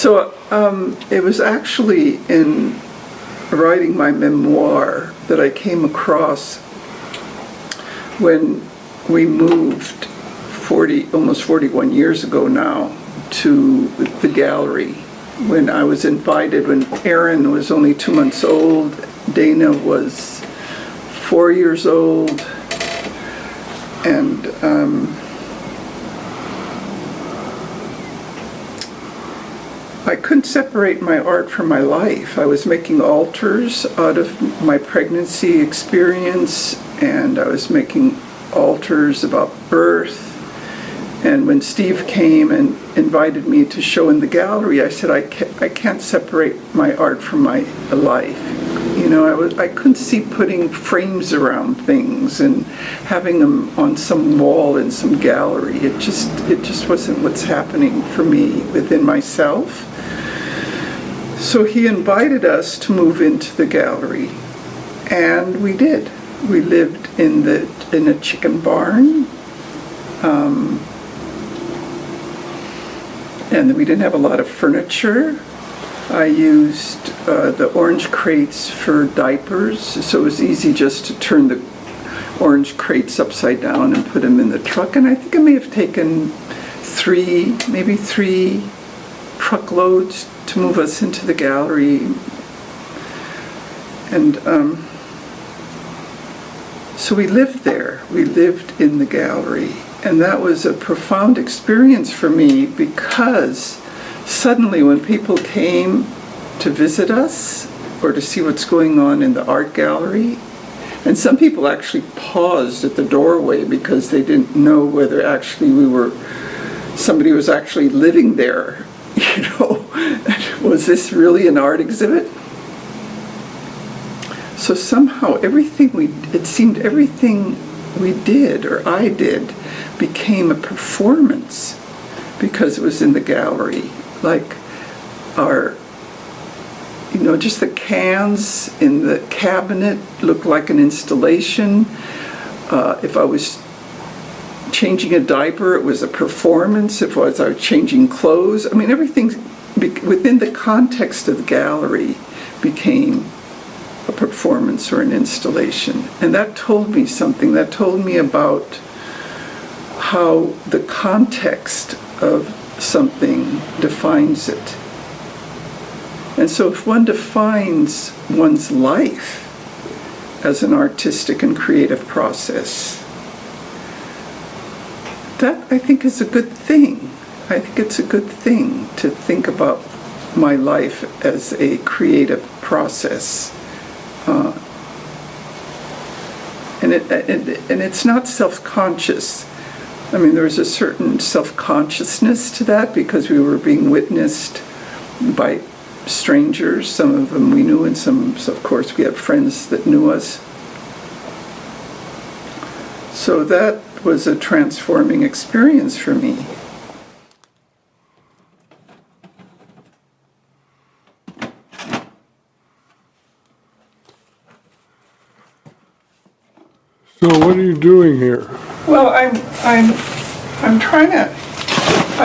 It was actually in writing my memoir that I came across when we moved almost 41 years ago now to the gallery. When I was invited, when Aaron was only 2 months old, Dana was 4 years old, and I couldn't separate my art from my life. I was making altars out of my pregnancy experience, and I was making altars about birth. And when Steve came and invited me to show in the gallery, I said, I can't separate my art from my life. You know, I couldn't see putting frames around things and having them on some wall in some gallery. It just wasn't what's happening for me within myself. So he invited us to move into the gallery, and we did. We lived in a chicken barn, and we didn't have a lot of furniture. I used the orange crates for diapers, so it was easy just to turn the orange crates upside down and put them in the truck. And I think I may have taken maybe three truckloads to move us into the gallery. And so we lived there. We lived in the gallery. And that was a profound experience for me, because suddenly when people came to visit us or to see what's going on in the art gallery, and some people actually paused at the doorway because they didn't know whether actually somebody was actually living there. You know, was this really an art exhibit? So somehow it seemed everything we did, or I did, became a performance because it was in the gallery. Like just the cans in the cabinet looked like an installation. If I was changing a diaper, it was a performance. If I was changing clothes, I mean, everything within the context of the gallery became a performance or an installation. And that told me something. That told me about how the context of something defines it. And so if one defines one's life as an artistic and creative process, that I think is a good thing. I think it's a good thing to think about my life as a creative process. And it's not self-conscious. I mean, there's a certain self-consciousness to that because we were being witnessed by strangers. Some of them we knew, and some, of course, we had friends that knew us. So that was a transforming experience for me. So what are you doing here? Well, I'm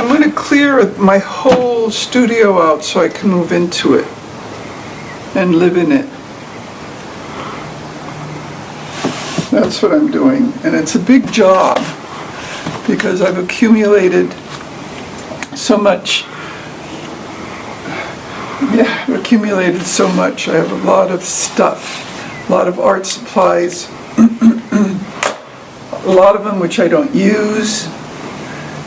going to clear my whole studio out so I can move into it and live in it. That's what I'm doing. And it's a big job because I've accumulated so much. Yeah, I've accumulated so much. I have a lot of stuff, a lot of art supplies, a lot of them which I don't use.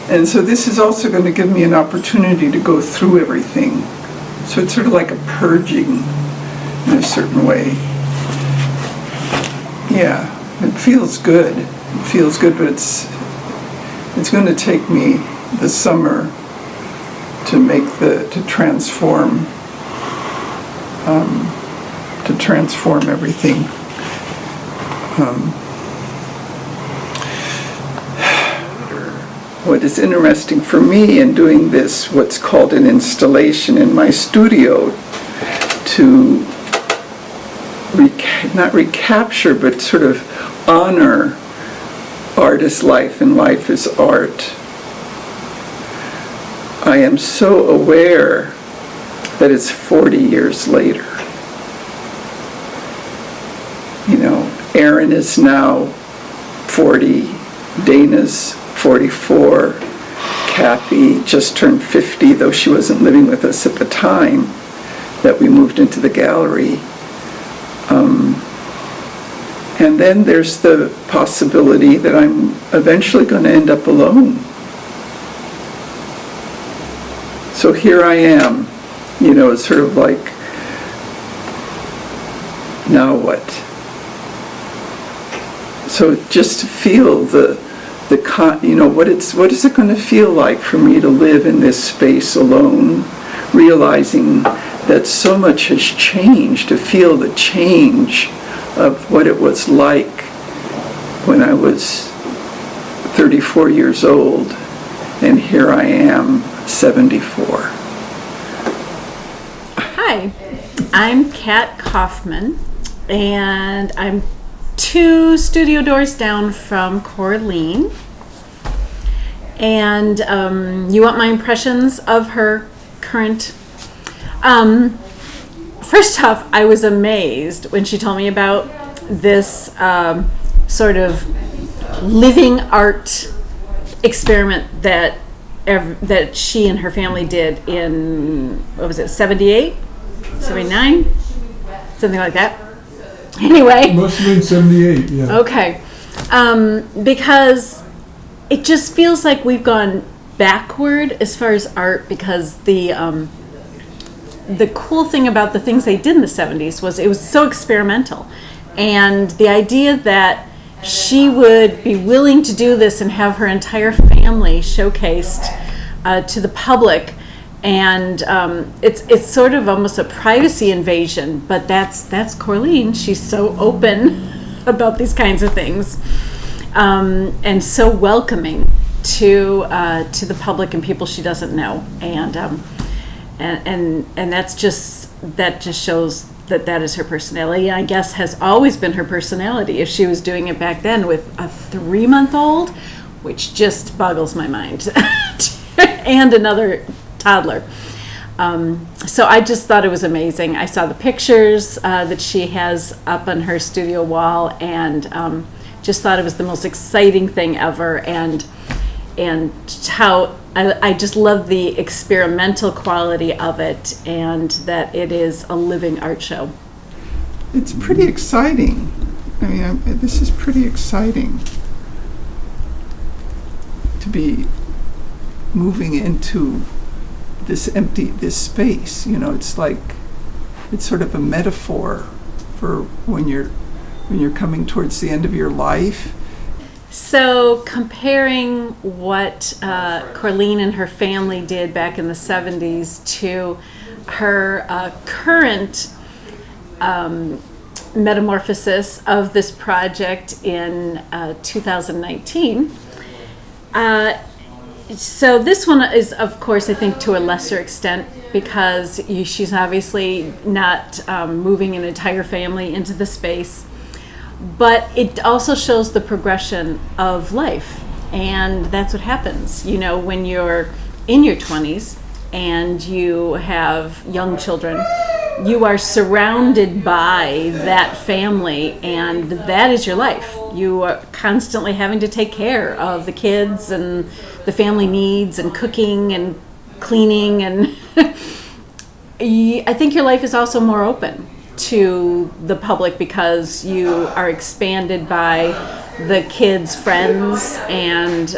And so this is also going to give me an opportunity to go through everything. So it's sort of like a purging in a certain way. Yeah, it feels good. It feels good, but it's going to take me the summer to transform everything. What is interesting for me in doing this, what's called an installation in my studio, to not recapture, but sort of honor art is life and life is art. I am so aware that it's 40 years later. You know, Erin is now 40, Dana's 44, Kathy just turned 50, though she wasn't living with us at the time that we moved into the gallery. And then there's the possibility that I'm eventually going to end up alone. So here I am, you know, it's sort of like, now what? So just to feel you know, what is it going to feel like for me to live in this space alone, realizing that so much has changed, to feel the change of what it was like when I was 34 years old, and here I am, 74. Hi, I'm Kat Kaufman, and I'm 2 studio doors down from Corlene. And you want my impressions of her current? First off, I was amazed when she told me about this sort of living art experiment that she and her family did in, what was it, 78? 79? Something like that. Anyway. Must have been 78, yeah. Okay. Because it just feels like we've gone backward as far as art, because the cool thing about the things they did in the 70s was it was so experimental. And the idea that she would be willing to do this and have her entire family showcased to the public, and it's sort of almost a privacy invasion, but that's Corlene. She's so open about these kinds of things, and so welcoming to the public and people she doesn't know, and that just shows that is her personality. I guess has always been her personality if she was doing it back then with a 3-month-old, which just boggles my mind, and another toddler. So I just thought it was amazing. I saw the pictures that she has up on her studio wall, and just thought it was the most exciting thing ever, and how I just love the experimental quality of it, and that it is a living art show. It's pretty exciting. I mean, this is pretty exciting to be moving into this space. You know, it's like, it's sort of a metaphor for when you're coming towards the end of your life. So comparing what Corlene and her family did back in the 70s to her current metamorphosis of this project in 2019. So this one is, of course, I think to a lesser extent, because she's obviously not moving an entire family into the space. But it also shows the progression of life, and that's what happens, you know, when you're in your 20s and you have young children. You are surrounded by that family, and that is your life. You are constantly having to take care of the kids and the family needs and cooking and cleaning, and I think your life is also more open to the public because you are expanded by the kids' friends and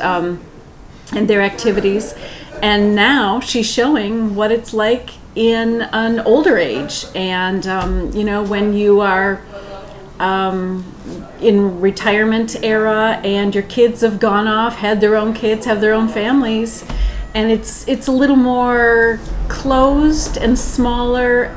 their activities. And now she's showing what it's like in an older age, and you know, when you are in retirement era and your kids have gone off, had their own kids, have their own families, and it's a little more closed and smaller,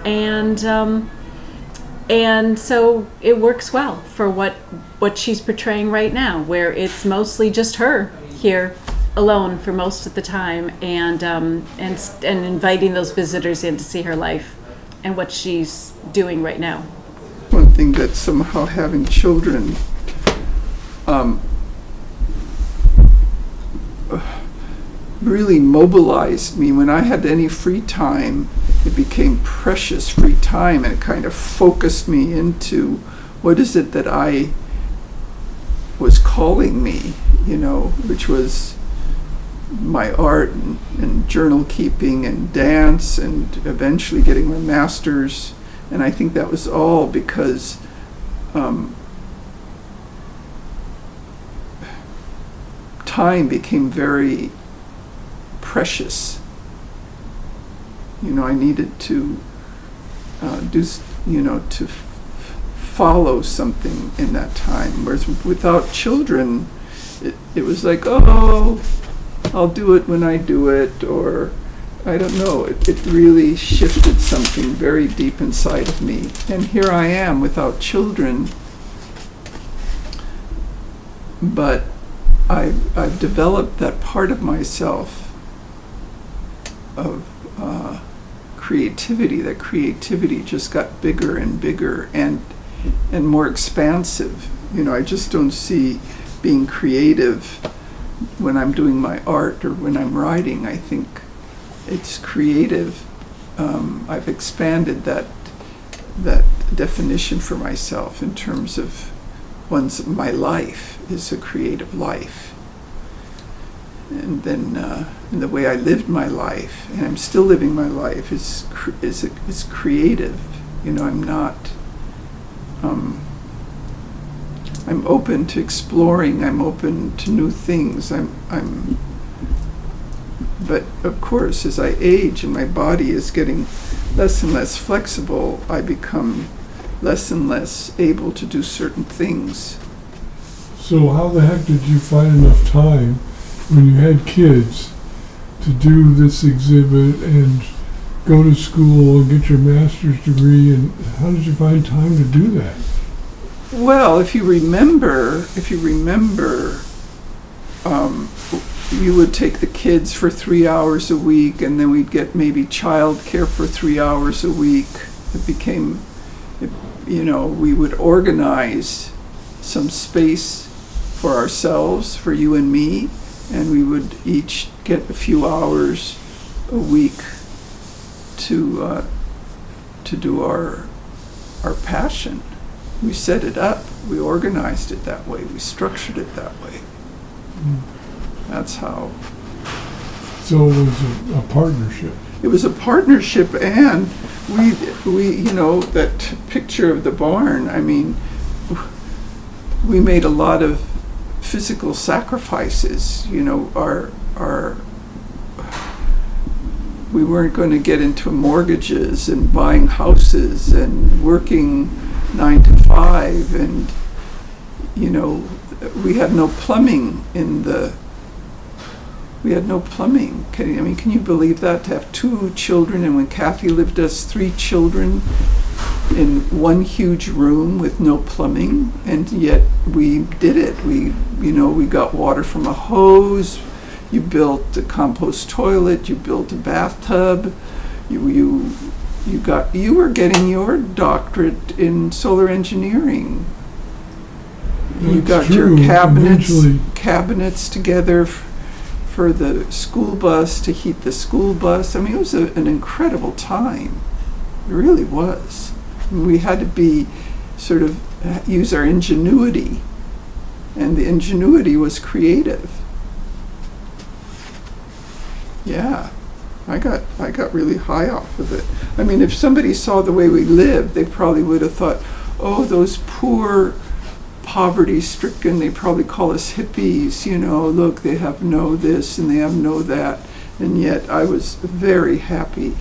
and so it works well for what she's portraying right now, where it's mostly just her here alone for most of the time, and inviting those visitors in to see her life and what she's doing right now. One thing that somehow having children really mobilized me. When I had any free time, it became precious free time, and it kind of focused me into what is it that I was calling me, which was my art and journal keeping and dance, and eventually getting my master's. And I think that was all because time became very precious. I needed to to follow something in that time. Whereas without children, it was like, oh, I'll do it when I do it, or I don't know. It really shifted something very deep inside of me. And here I am without children, but I've developed that part of myself of creativity. That creativity just got bigger and bigger and more expansive. I just don't see being creative when I'm doing my art or when I'm writing. I think it's creative. I've expanded that definition for myself in terms of my life is a creative life. And then and the way I lived my life, and I'm still living my life, is creative. I'm not. I'm open to exploring. I'm open to new things. But of course, as I age and my body is getting less and less flexible, I become less and less able to do certain things. So how the heck did you find enough time when you had kids to do this exhibit and go to school and get your master's degree, and how did you find time to do that? Well, if you remember, you would take the kids for 3 hours a week, and then we'd get maybe child care for 3 hours a week. It became, we would organize some space for ourselves, for you and me, and we would each get a few hours a week to do our passion. We set it up, we organized it that way, we structured it that way. That's how. So it was a partnership. It was a partnership, and we that picture of the barn, we made a lot of physical sacrifices. We weren't going to get into mortgages and buying houses and working 9 to 5, and we had no plumbing we had no plumbing. Can you believe that? To have 2 children, and when Kathy lived us, 3 children in one huge room with no plumbing, and yet we did it. We got water from a hose. You built a compost toilet. You built a bathtub. You were getting your doctorate in solar engineering. You got your cabinets together for the school bus, to heat the school bus. It was an incredible time. It really was. We had to use our ingenuity, and the ingenuity was creative. Yeah, I got really high off of it. If somebody saw the way we lived, they probably would have thought, oh, those poor, poverty-stricken, they probably call us hippies, look, they have no this and they have no that. And yet I was very happy,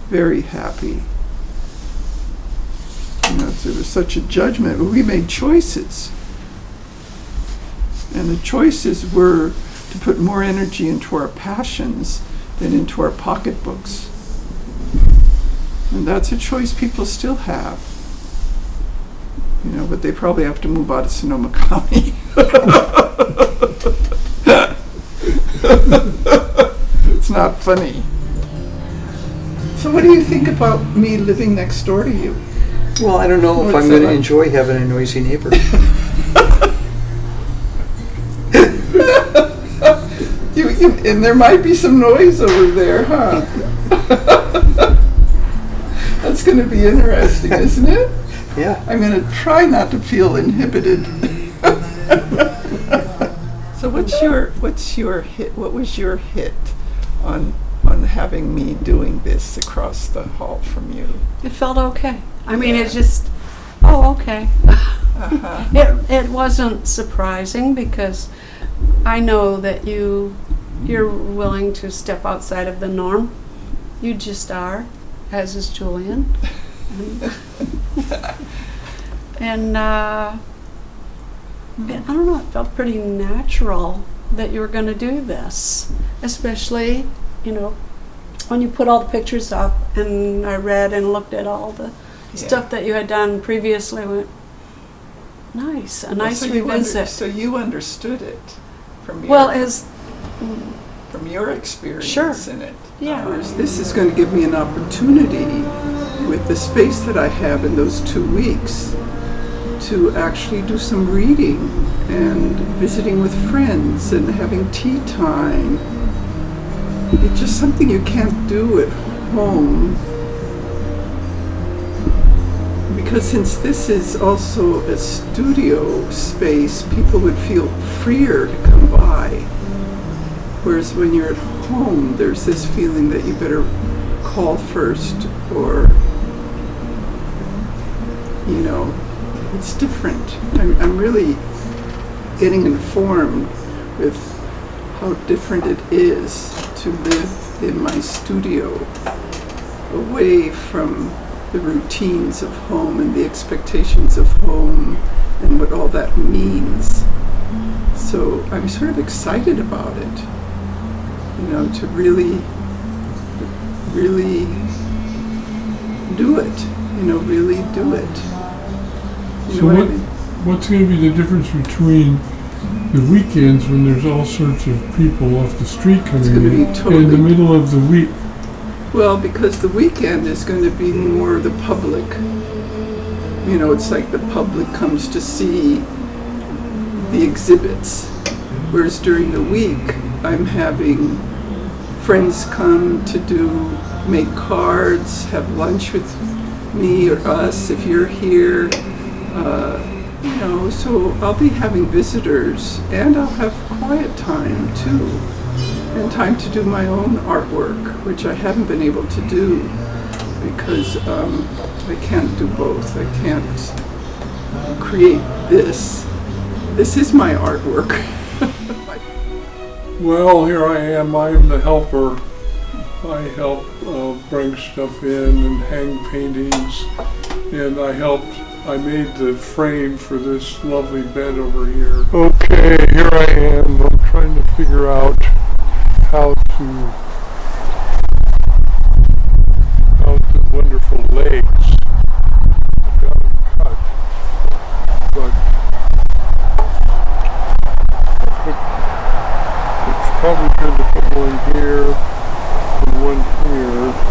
very happy. There was such a judgment, but we made choices. And the choices were to put more energy into our passions than into our pocketbooks. And that's a choice people still have. But they probably have to move out of Sonoma County. It's not funny. So what do you think about me living next door to you? Well, I don't know if I'm going to enjoy having a noisy neighbor. And there might be some noise over there, huh? That's going to be interesting, isn't it? Yeah. I'm going to try not to feel inhibited. So what's your hit? What was your hit on having me doing this across the hall from you? It felt okay. I mean, it just, oh, okay. It wasn't surprising because I know that you're willing to step outside of the norm. You just are, as is Julian. And I don't know, it felt pretty natural that you were going to do this, especially, when you put all the pictures up and I read and looked at all the stuff that you had done previously. Went, nice, a nice revisit. So you understood it from your experience in it. Yeah. Whereas this is going to give me an opportunity with the space that I have in those 2 weeks to actually do some reading and visiting with friends and having tea time. It's just something you can't do at home, because since this is also a studio space, people would feel freer to come by. Whereas when you're at home, there's this feeling that you better call first, or, it's different. I'm really getting informed with how different it is to live in my studio, away from the routines of home and the expectations of home and what all that means. So I'm sort of excited about it, to really do it, really do it. So what's going to be the difference between the weekends when there's all sorts of people off the street coming in and the middle of the week? Well, because the weekend is going to be more the public. It's like the public comes to see the exhibits. Whereas during the week, I'm having friends come to make cards, have lunch with me or us if you're here. So I'll be having visitors, and I'll have quiet time too, and time to do my own artwork, which I haven't been able to do because I can't do both. I can't create this. This is my artwork. Well, here I am. I'm the helper. I help bring stuff in and hang paintings, and I made the frame for this lovely bed over here. Okay, here I am. I'm trying to figure out how the wonderful legs got them cut, but it's probably good to put one here and one here.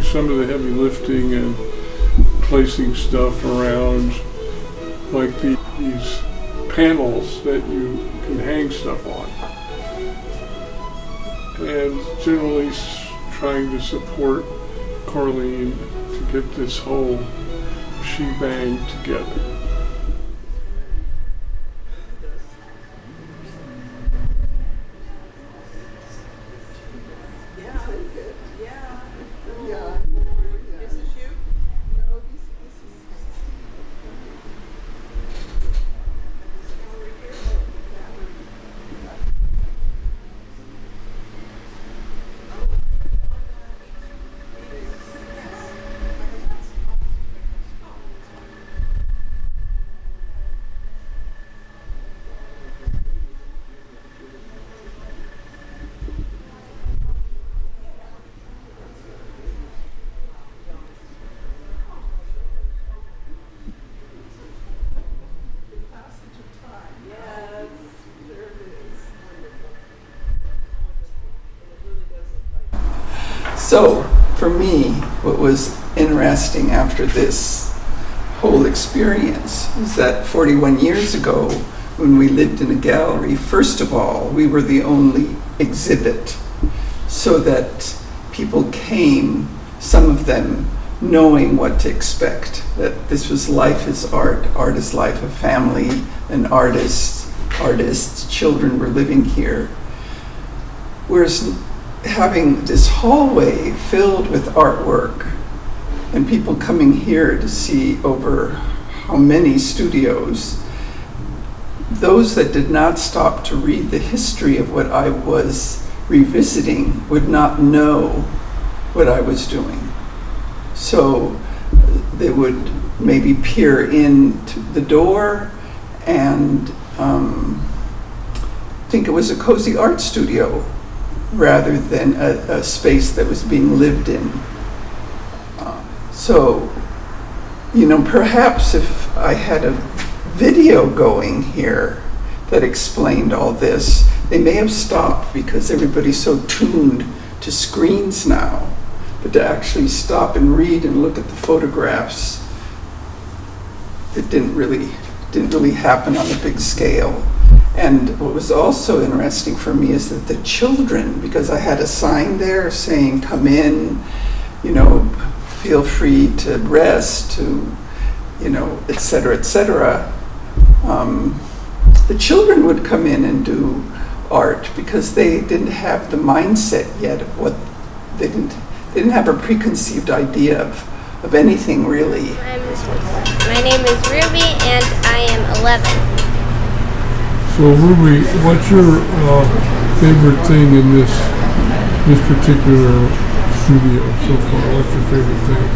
Some of the heavy lifting and placing stuff around, like these panels that you can hang stuff on, and generally trying to support Corlene to get this whole shebang together. So, for me, what was interesting after this whole experience is that 41 years ago, when we lived in a gallery, first of all, we were the only exhibit, so that people came, some of them knowing what to expect, that this was life is art, art is life, a family, and artists, children were living here. Whereas having this hallway filled with artwork and people coming here to see over how many studios, those that did not stop to read the history of what I was revisiting would not know what I was doing. So they would maybe peer into the door and think it was a cozy art studio rather than a space that was being lived in. So, perhaps if I had a video going here that explained all this, they may have stopped because everybody's so tuned to screens now. But to actually stop and read and look at the photographs, it didn't really happen on a big scale. And what was also interesting for me is that the children, because I had a sign there saying, come in, feel free to rest, to, et cetera, et cetera. The children would come in and do art because they didn't have the mindset yet of what they didn't have a preconceived idea of anything really. My name is Ruby and I am 11. So Ruby, what's your favorite thing in this particular studio so far? What's your favorite thing?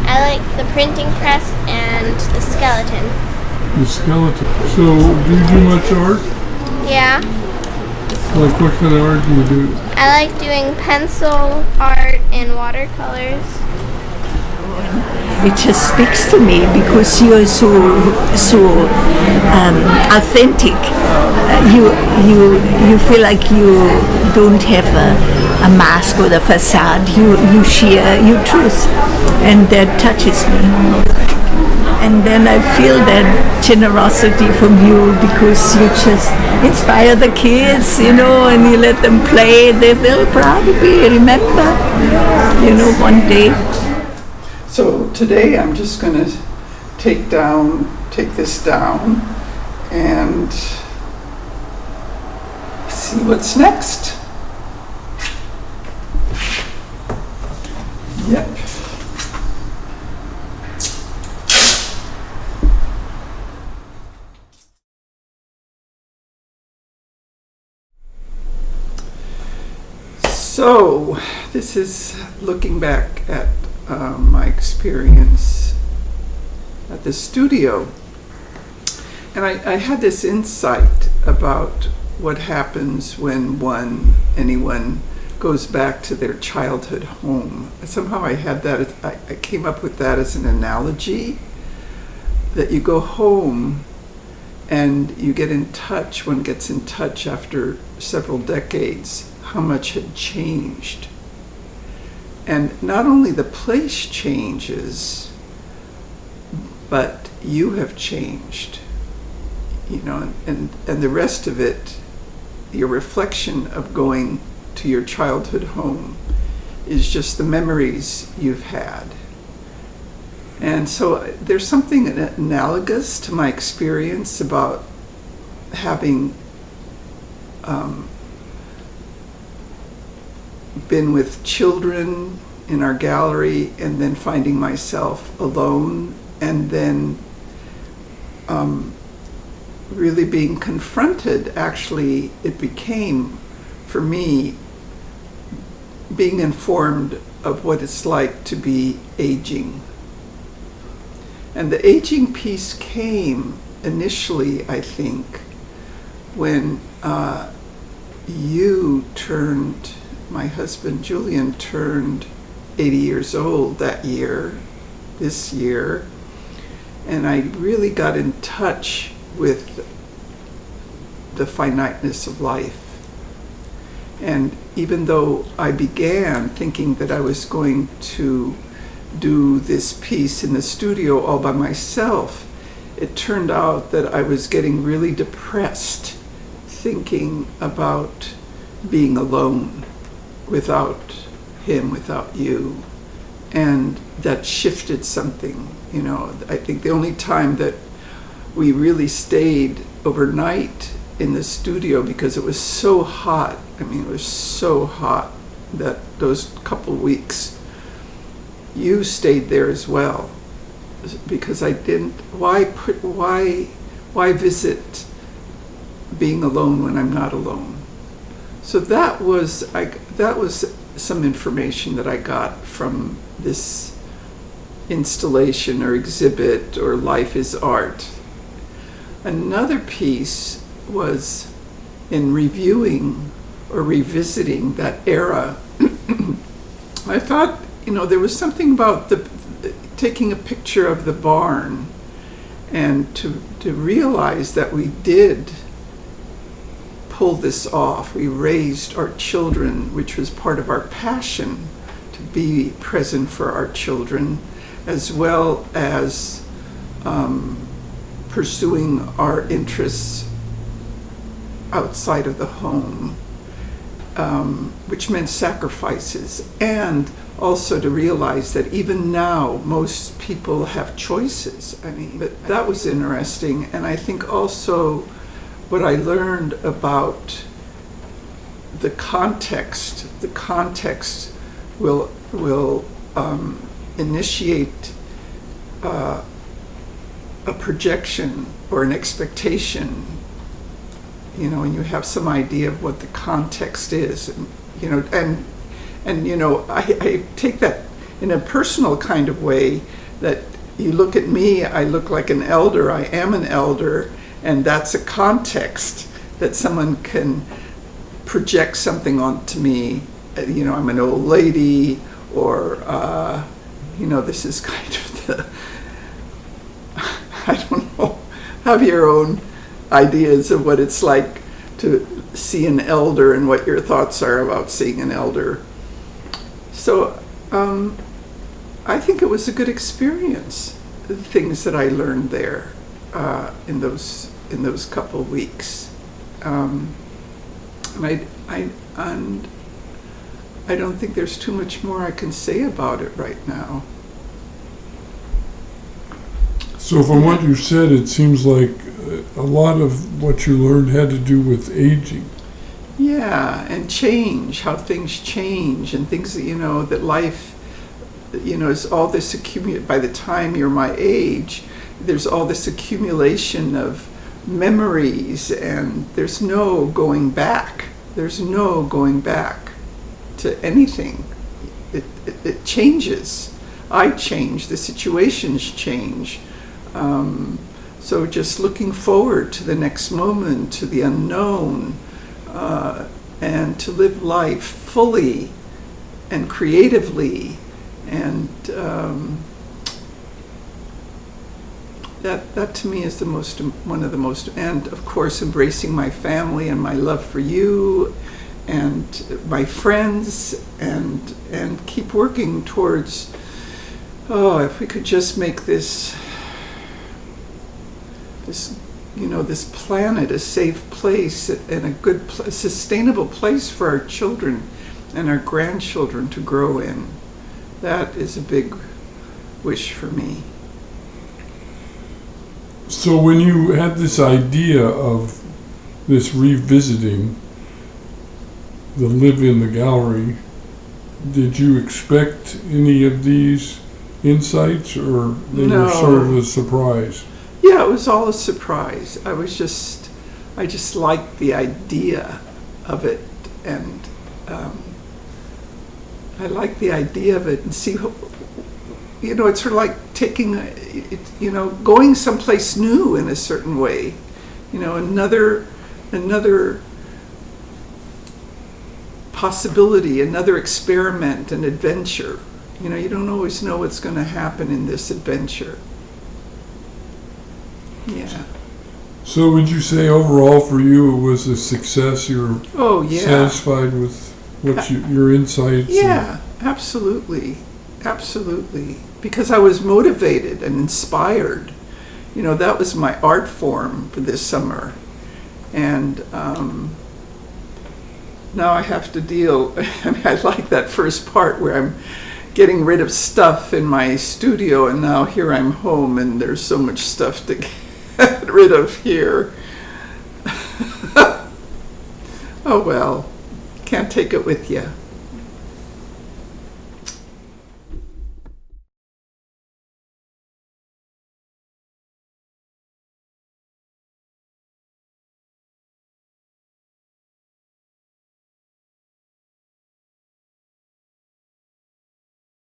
I like the printing press and the skeleton. The skeleton. So, do you do much art? Yeah. Like what kind of art do you do? I like doing pencil art and watercolors. It just speaks to me because you are so authentic. You feel like you don't have a mask or a facade. You share your truth, and that touches me. And then I feel that generosity from you because you just inspire the kids, and you let them play. They will probably remember, one day. So today I'm just going to take this down and see what's next. Yep. So this is looking back at my experience at the studio, and I had this insight about what happens when anyone goes back to their childhood home. Somehow I had that, I came up with that as an analogy, that you go home and you get in touch, one gets in touch after several decades, how much had changed. And not only the place changes, but you have changed, and the rest of it, your reflection of going to your childhood home is just the memories you've had. And so there's something analogous to my experience about having been with children in our gallery and then finding myself alone, and then really being confronted. Actually, it became, for me, being informed of what it's like to be aging. And the aging piece came initially, I think, when my husband Julian turned 80 years old this year, and I really got in touch with the finiteness of life. And even though I began thinking that I was going to do this piece in the studio all by myself, it turned out that I was getting really depressed thinking about being alone without him, without you. And that shifted something, you know. I think the only time that we really stayed overnight in the studio, because it was so hot, I mean, it was so hot that those couple weeks, you stayed there as well, because I didn't, why visit being alone when I'm not alone? So that was some information that I got from this installation or exhibit or LifeAsArt. Another piece was in reviewing or revisiting that era. I thought, you know, there was something about taking a picture of the barn and to realize that we did pull this off. We raised our children, which was part of our passion, to be present for our children, as well as pursuing our interests outside of the home, which meant sacrifices, and also to realize that even now most people have choices. I mean, but that was interesting. And I think also what I learned about the context will initiate a projection or an expectation, you know, and you have some idea of what the context is, and, you know, and you know, I take that in a personal kind of way, that you look at me, I look like an elder, I am an elder, and that's a context that someone can project something onto me. You know, I'm an old lady, or, you know, this is kind of the, I don't know, have your own ideas of what it's like to see an elder and what your thoughts are about seeing an elder. So I think it was a good experience, the things that I learned there in those couple weeks. And I don't think there's too much more I can say about it right now. So from what you said, it seems like a lot of what you learned had to do with aging. Yeah, and change, how things change, and things that, you know, that life, you know, is all this by the time you're my age, there's all this accumulation of memories, and there's no going back. There's no going back to anything. It changes. I change, the situations change. So just looking forward to the next moment, to the unknown, and to live life fully and creatively, and that to me is one of the most, and of course embracing my family and my love for you and my friends, and keep working towards, if we could just make this you know, this planet a safe place and a good, sustainable place for our children and our grandchildren to grow in. That is a big wish for me. So when you had this idea of this revisiting the Live in the Gallery, did you expect any of these insights, or they were sort of a surprise? Yeah, it was all a surprise. I just liked the idea of it, and I liked the idea of it, and see, you know, it's sort of like taking, you know, going someplace new in a certain way, you know, another possibility, another experiment, an adventure. You know, you don't always know what's going to happen in this adventure. Yeah. So would you say overall for you it was a success? You're Oh, yeah. satisfied with what your insights? Yeah, absolutely. Absolutely. Because I was motivated and inspired. You know, that was my art form for this summer. And now I have to deal. I mean, I like that first part where I'm getting rid of stuff in my studio, and now here I'm home and there's so much stuff to get rid of here. Oh well, can't take it with you.